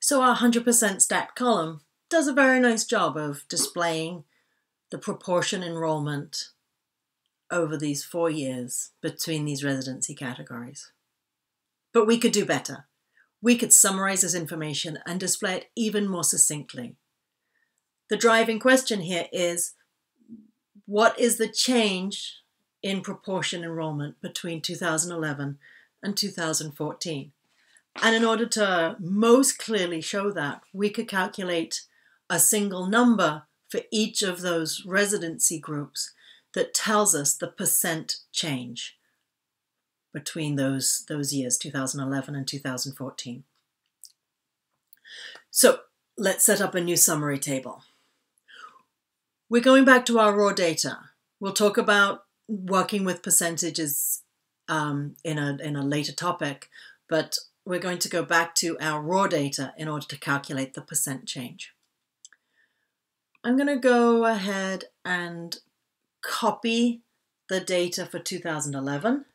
So our 100% stacked column does a very nice job of displaying the proportion enrollment over these 4 years between these residency categories. But we could do better. We could summarize this information and display it even more succinctly. The driving question here is, what is the change in proportion enrollment between 2011 and 2014? And in order to most clearly show that, we could calculate a single number for each of those residency groups that tells us the percent change between those years, 2011 and 2014. So let's set up a new summary table. We're going back to our raw data. We'll talk about working with percentages in a later topic, but we're going to go back to our raw data in order to calculate the percent change. I'm going to go ahead and copy the data for 2011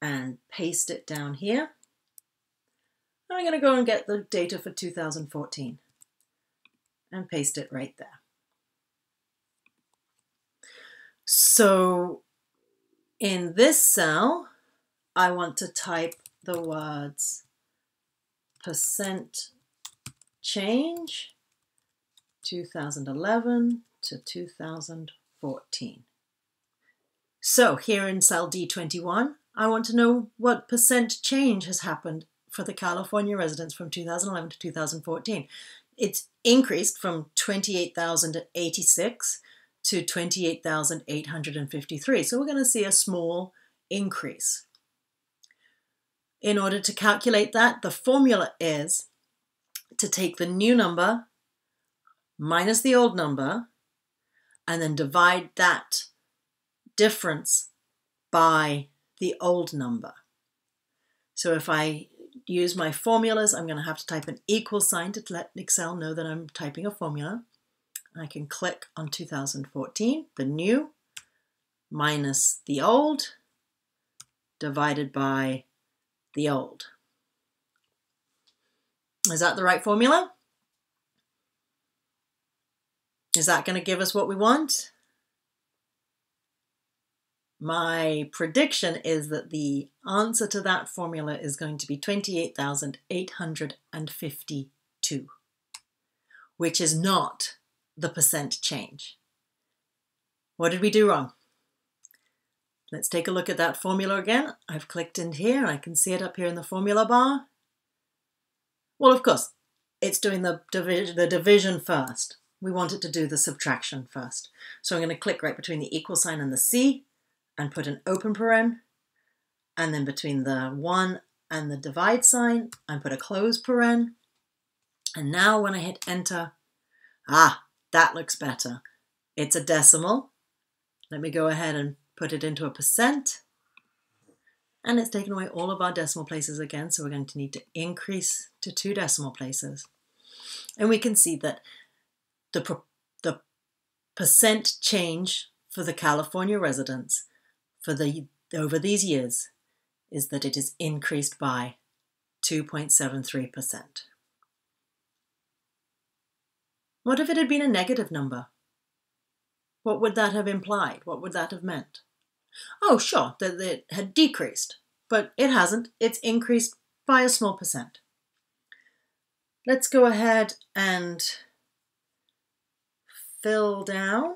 and paste it down here. I'm going to go and get the data for 2014 and paste it right there. So in this cell, I want to type the words percent change 2011 to 2014. So here in cell D21, I want to know what percent change has happened for the California residents from 2011 to 2014. It's increased from 28,086 to 28,853. So we're going to see a small increase. In order to calculate that, the formula is to take the new number minus the old number and then divide that difference by the old number. So if I use my formulas, I'm going to have to type an equal sign to let Excel know that I'm typing a formula. I can click on 2014, the new, minus the old, divided by the old. Is that the right formula? Is that going to give us what we want? My prediction is that the answer to that formula is going to be 28,852, which is not the percent change. What did we do wrong? Let's take a look at that formula again. I've clicked in here and I can see it up here in the formula bar. Well, of course, it's doing the division first. We want it to do the subtraction first. So I'm going to click right between the equal sign and the C and put an open paren. And then between the 1 and the divide sign, I put a close paren. And now when I hit enter, that looks better. It's a decimal. Let me go ahead and put it into a percent. And it's taken away all of our decimal places again. So we're going to need to increase to 2 decimal places. And we can see that the percent change for the California residents over these years is that it is increased by 2.73%. What if it had been a negative number? What would that have implied? What would that have meant? Oh, sure, that it had decreased, but it hasn't. It's increased by a small percent. Let's go ahead and fill down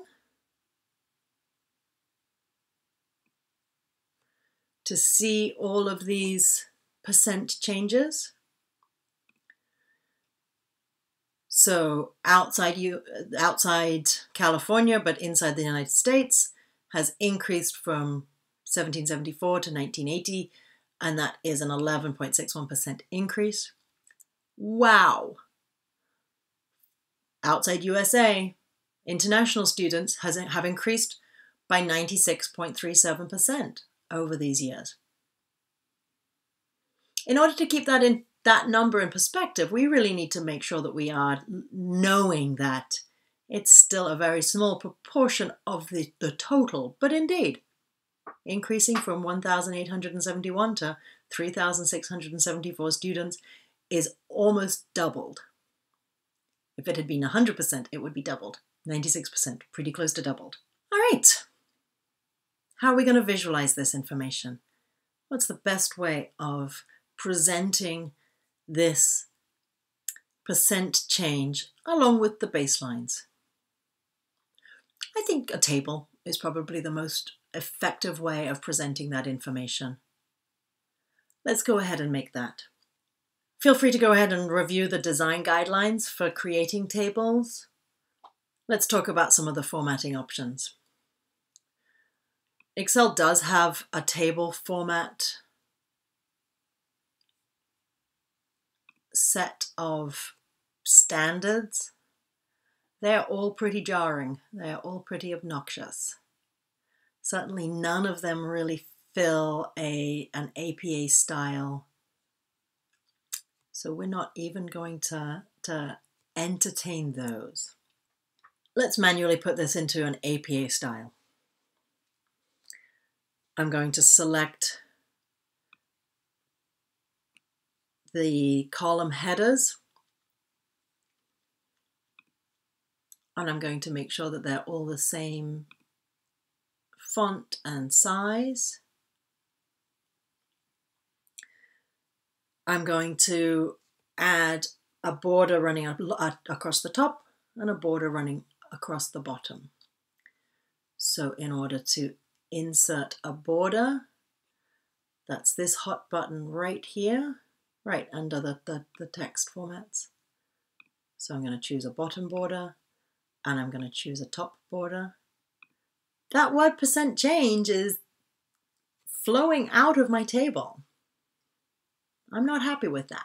to see all of these percent changes. So outside California, but inside the United States, has increased from 1774 to 1980, and that is an 11.61% increase. Wow! Outside USA, international students have increased by 96.37% over these years. In order to keep that number in perspective, we really need to make sure that we are knowing that it's still a very small proportion of the total, but indeed, increasing from 1,871 to 3,674 students is almost doubled. If it had been 100%, it would be doubled. 96%, pretty close to doubled. All right. How are we going to visualize this information? What's the best way of presenting this percent change along with the baselines? I think a table is probably the most effective way of presenting that information. Let's go ahead and make that. Feel free to go ahead and review the design guidelines for creating tables. Let's talk about some of the formatting options. Excel does have a table format set of standards. They're all pretty jarring. They're all pretty obnoxious. Certainly none of them really fill an APA style. So we're not even going to entertain those. Let's manually put this into an APA style. I'm going to select the column headers, and I'm going to make sure that they're all the same font and size. I'm going to add a border running across the top and a border running across the bottom. So in order to insert a border, that's this hot button right here, right under the text formats. So I'm going to choose a bottom border and I'm going to choose a top border. That word percent change is flowing out of my table. I'm not happy with that.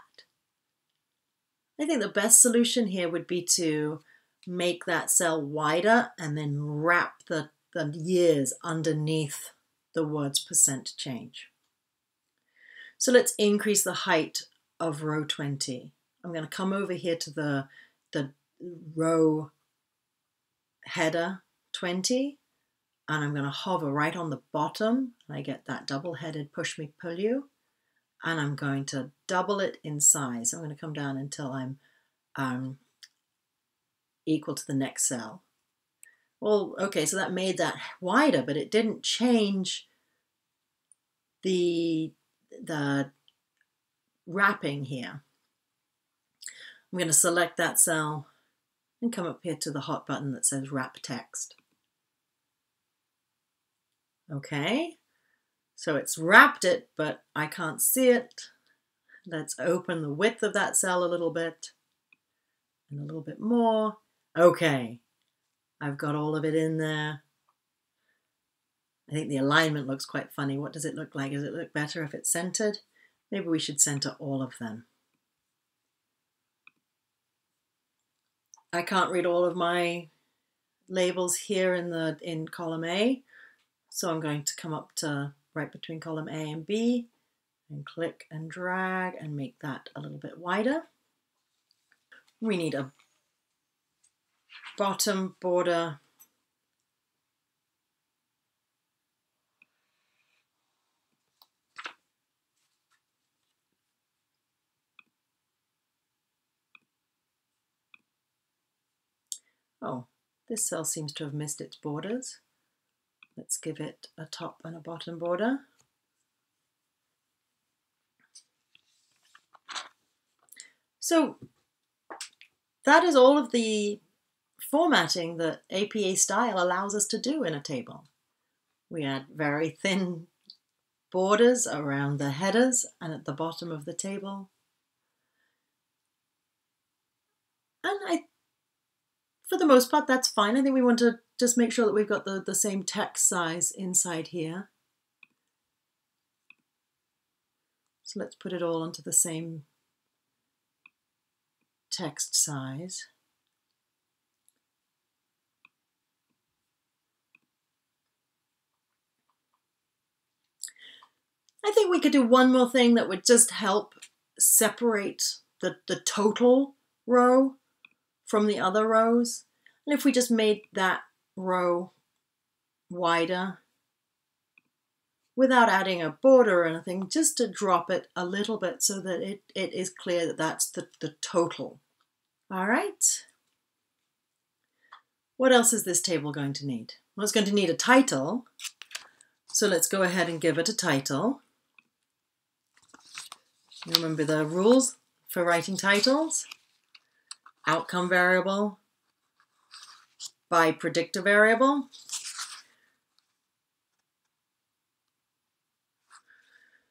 I think the best solution here would be to make that cell wider and then wrap the years underneath the words percent change. So let's increase the height of row 20. I'm going to come over here to the row header 20, and I'm going to hover right on the bottom. I get that double-headed push me pull you, and I'm going to double it in size. I'm going to come down until I'm equal to the next cell. Well, okay, so that made that wider, but it didn't change the wrapping here. I'm going to select that cell and come up here to the hot button that says Wrap Text. Okay, so it's wrapped it, but I can't see it. Let's open the width of that cell a little bit and a little bit more. Okay, I've got all of it in there. I think the alignment looks quite funny. What does it look like? Does it look better if it's centered? Maybe we should center all of them. I can't read all of my labels here in column A, so I'm going to come up to right between column A and B and click and drag and make that a little bit wider. We need a bottom border Oh, this cell seems to have missed its borders. Let's give it a top and a bottom border. So that is all of the formatting that APA style allows us to do in a table. We add very thin borders around the headers and at the bottom of the table. And for the most part, that's fine. I think we want to just make sure that we've got the same text size inside here. So let's put it all onto the same text size. I think we could do one more thing that would just help separate the total row from the other rows. And if we just made that row wider, without adding a border or anything, just to drop it a little bit so that it is clear that that's the total. All right. What else is this table going to need? Well, it's going to need a title. So let's go ahead and give it a title. Remember the rules for writing titles? Outcome variable by predictor variable.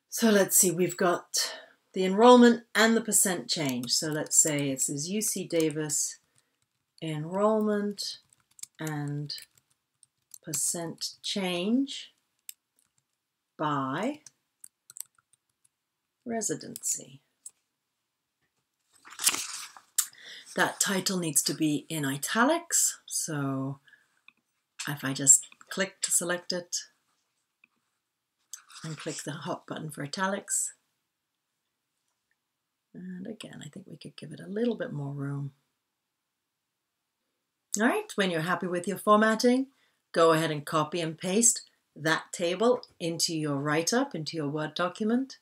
So let's see, we've got the enrollment and the percent change. So let's say it says UC Davis enrollment and percent change by residency. That title needs to be in italics. So if I just click to select it and click the hot button for italics. And again, I think we could give it a little bit more room. All right, when you're happy with your formatting, go ahead and copy and paste that table into your write-up, into your Word document,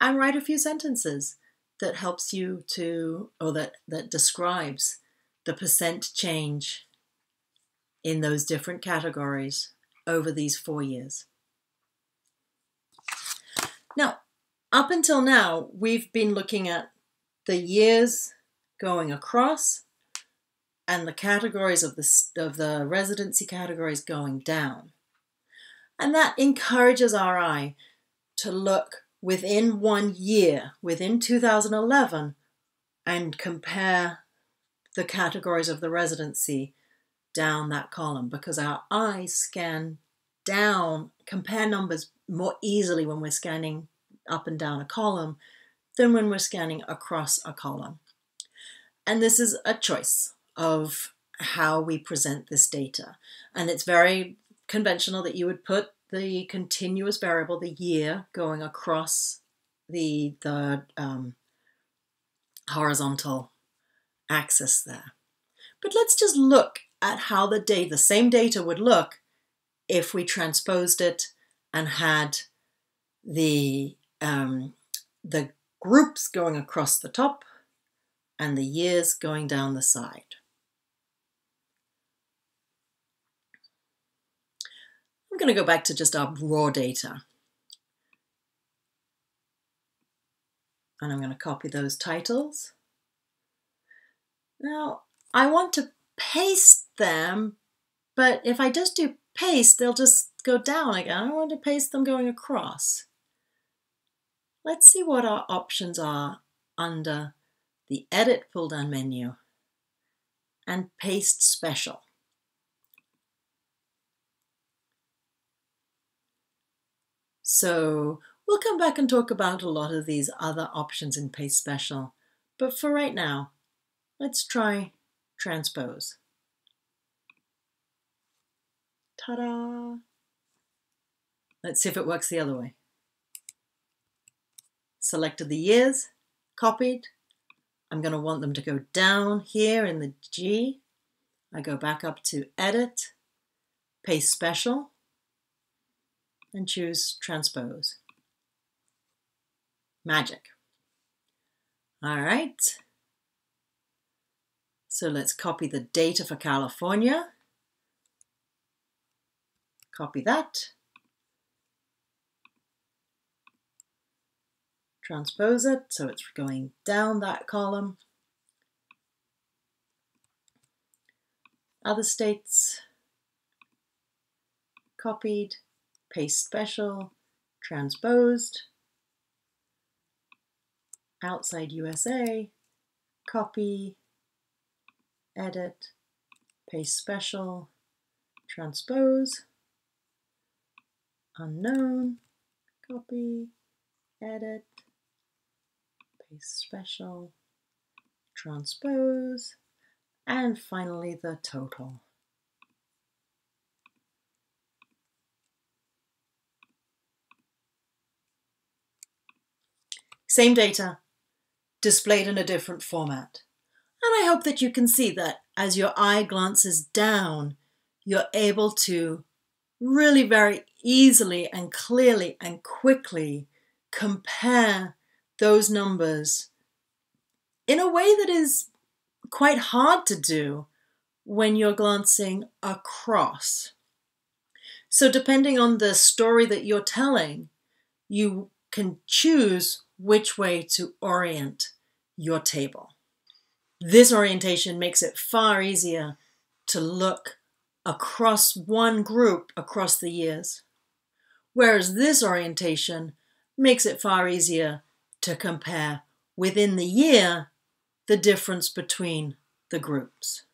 and write a few sentences that helps you to, or that describes the percent change in those different categories over these 4 years. Now, up until now, we've been looking at the years going across and the categories of the residency categories going down. And that encourages our eye to look within 1 year, within 2011, and compare the categories of the residency down that column, because our eyes scan down, compare numbers more easily when we're scanning up and down a column than when we're scanning across a column. And this is a choice of how we present this data. And it's very conventional that you would put the continuous variable, the year, going across the horizontal axis there. But let's just look at how the same data would look if we transposed it and had the groups going across the top and the years going down the side. I'm going to go back to just our raw data. And I'm going to copy those titles. Now, I want to paste them, but if I just do paste, they'll just go down again. I want to paste them going across. Let's see what our options are under the Edit pull-down menu and Paste Special. So we'll come back and talk about a lot of these other options in Paste Special, but for right now, let's try Transpose. Ta-da! Let's see if it works the other way. Selected the years, copied. I'm going to want them to go down here in the G. I go back up to Edit, Paste Special, and choose Transpose. Magic. All right. So let's copy the data for California. Copy that. Transpose it so it's going down that column. Other states, copied, Paste Special, transposed. Outside USA, copy, edit, Paste Special, transpose. Unknown, copy, edit, Paste Special, transpose, and finally the total. Same data, displayed in a different format. And I hope that you can see that as your eye glances down, you're able to really very easily and clearly and quickly compare those numbers in a way that is quite hard to do when you're glancing across. So depending on the story that you're telling, you can choose which way to orient your table. This orientation makes it far easier to look across one group across the years, whereas this orientation makes it far easier to compare within the year the difference between the groups.